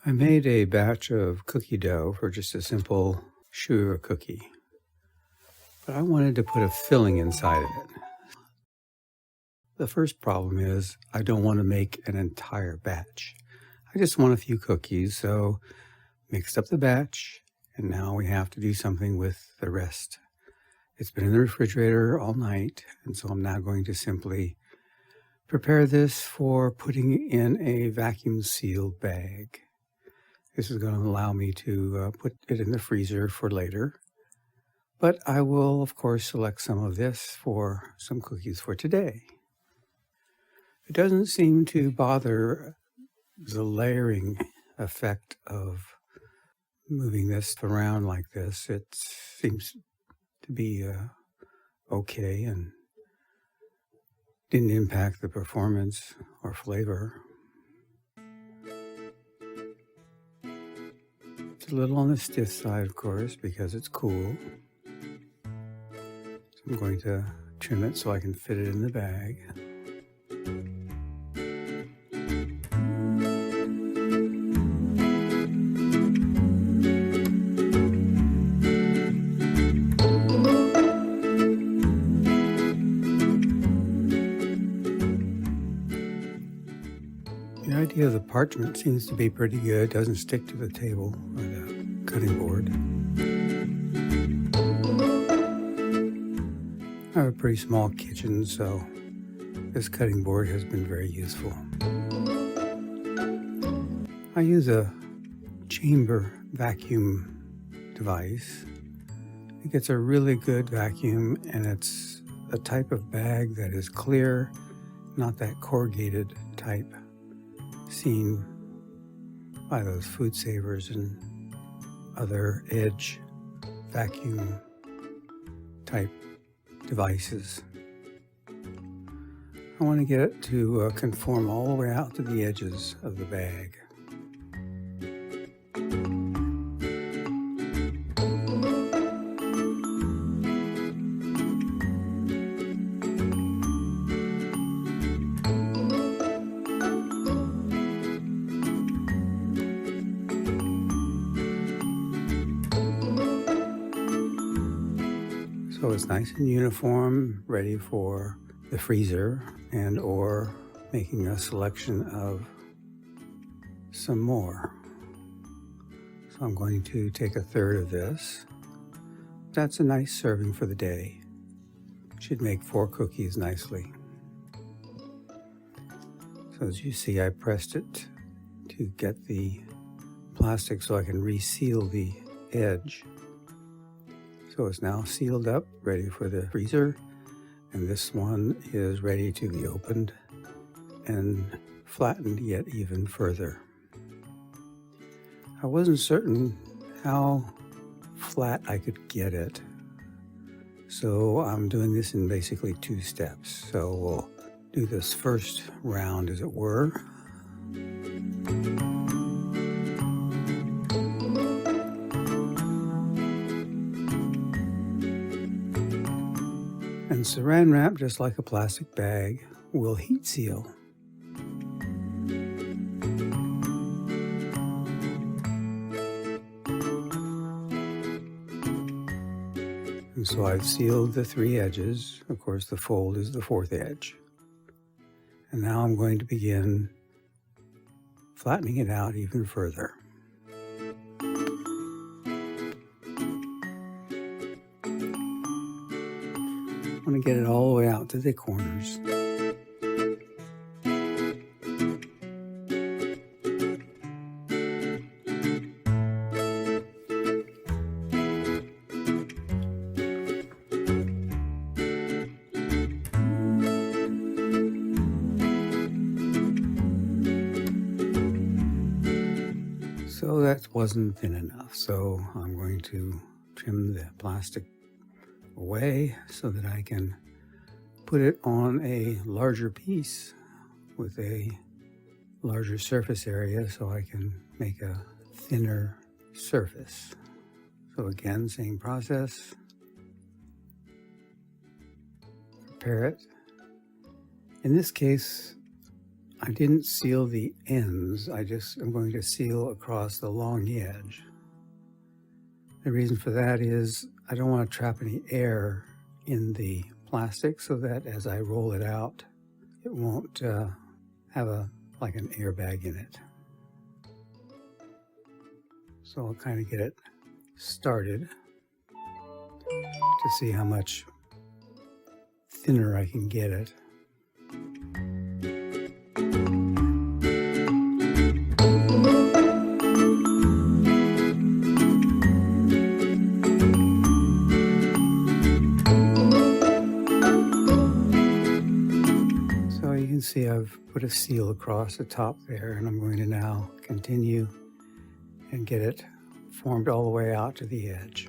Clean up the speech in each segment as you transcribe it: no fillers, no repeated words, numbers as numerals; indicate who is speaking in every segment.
Speaker 1: I made a batch of cookie dough for just a simple sugar cookie, but I wanted to put a filling inside of it. The first problem is I don't want to make an entire batch. I just want a few cookies, so mixed up the batch, and now we have to do something with the rest. It's been in the refrigerator all night, and so I'm now going to simply prepare this for putting in a vacuum sealed bag. This is going to allow me to put it in the freezer for later. But I will, of course, select some of this for some cookies for today. It doesn't seem to bother the layering effect of moving this around like this. It seems to be okay and didn't impact the performance or flavor. It's a little on the stiff side, of course, because it's cool. So I'm going to trim it so I can fit it in the bag. The idea of the parchment seems to be pretty good. It doesn't stick to the table or the cutting board. I have a pretty small kitchen, so this cutting board has been very useful. I use a chamber vacuum device. It gets a really good vacuum, and it's a type of bag that is clear, not that corrugated type seen by those Food Savers and other edge vacuum type devices. I want to get it to conform all the way out to the edges of the bag. So it's nice and uniform, ready for the freezer and or making a selection of some more. So I'm going to take a third of this. That's a nice serving for the day. Should make 4 cookies nicely. So as you see, I pressed it to get the plastic so I can reseal the edge. So it's now sealed up, ready for the freezer, and this one is ready to be opened and flattened yet even further. I wasn't certain how flat I could get it, so I'm doing this in basically 2 steps. So we'll do this first round, as it were. And Saran wrap, just like a plastic bag, will heat seal. And so I've sealed the 3 edges. Of course, the fold is the 4th edge. And now I'm going to begin flattening it out even further. I want to get it all the way out to the corners. So that wasn't thin enough, so I'm going to trim the plastic away so that I can put it on a larger piece with a larger surface area so I can make a thinner surface. So again, same process. Prepare it. In this case, I didn't seal the ends. I'm going to seal across the long edge. The reason for that is I don't want to trap any air in the plastic so that as I roll it out, it won't have like an airbag in it. So I'll kind of get it started to see how much thinner I can get it. So you can see I've put a seal across the top there, and I'm going to now continue and get it formed all the way out to the edge.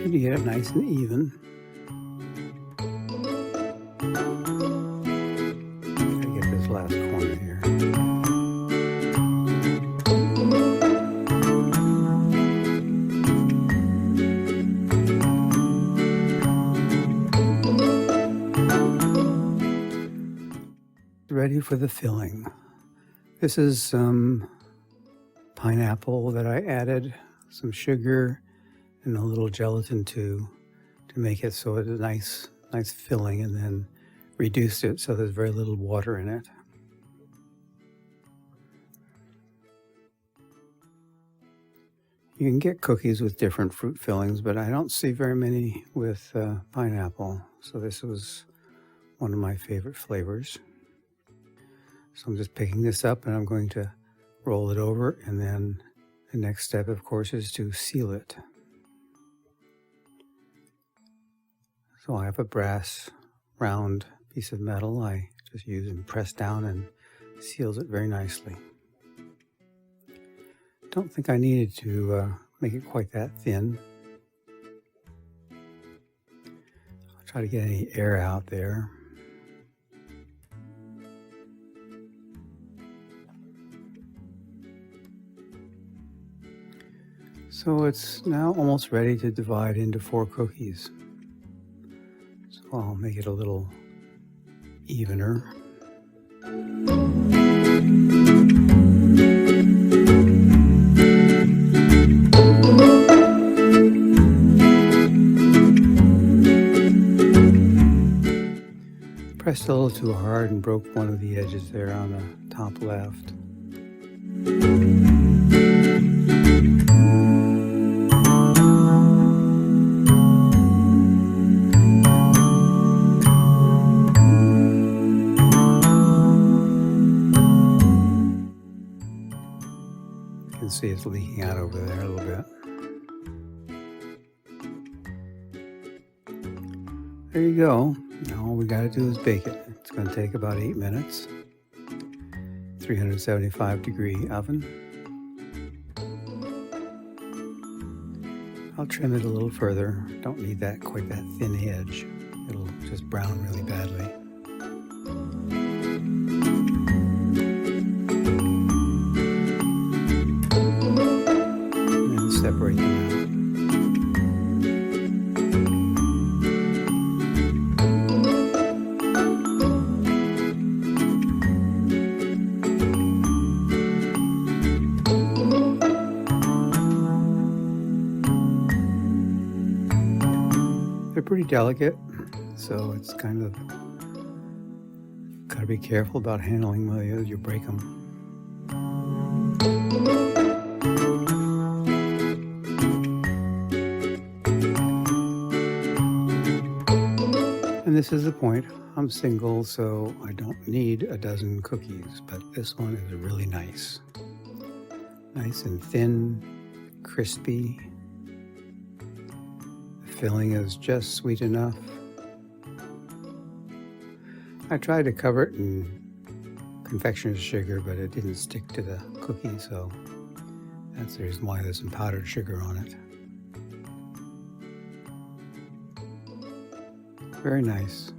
Speaker 1: To get it nice and even. Gotta get this last corner here. Ready for the filling. This is some pineapple that I added, some sugar, and a little gelatin to make it so it's a nice filling, and then reduced it so there's very little water in it. You can get cookies with different fruit fillings, but I don't see very many with pineapple. So this was one of my favorite flavors. So I'm just picking this up and I'm going to roll it over, and then the next step, of course, is to seal it. So I have a brass round piece of metal I just use and press down and seals it very nicely. Don't think I needed to make it quite that thin. I'll try to get any air out there. So it's now almost ready to divide into 4 cookies. So I'll make it a little evener. Pressed a little too hard and broke one of the edges there on the top left. You can see it's leaking out over there a little bit. There you go. Now all we got to do is bake it. It's going to take about 8 minutes. 375 degree oven. I'll trim it a little further. Don't need that quite that thin edge. It'll just brown really badly. And then separate them out. They're pretty delicate, so it's kind of got to be careful about handling them, you break them. And this is the point. I'm single, so I don't need a dozen cookies, but this one is really nice. Nice and thin, crispy. Filling is just sweet enough. I tried to cover it in confectioner's sugar, but it didn't stick to the cookie, so that's the reason why there's some powdered sugar on it. Very nice.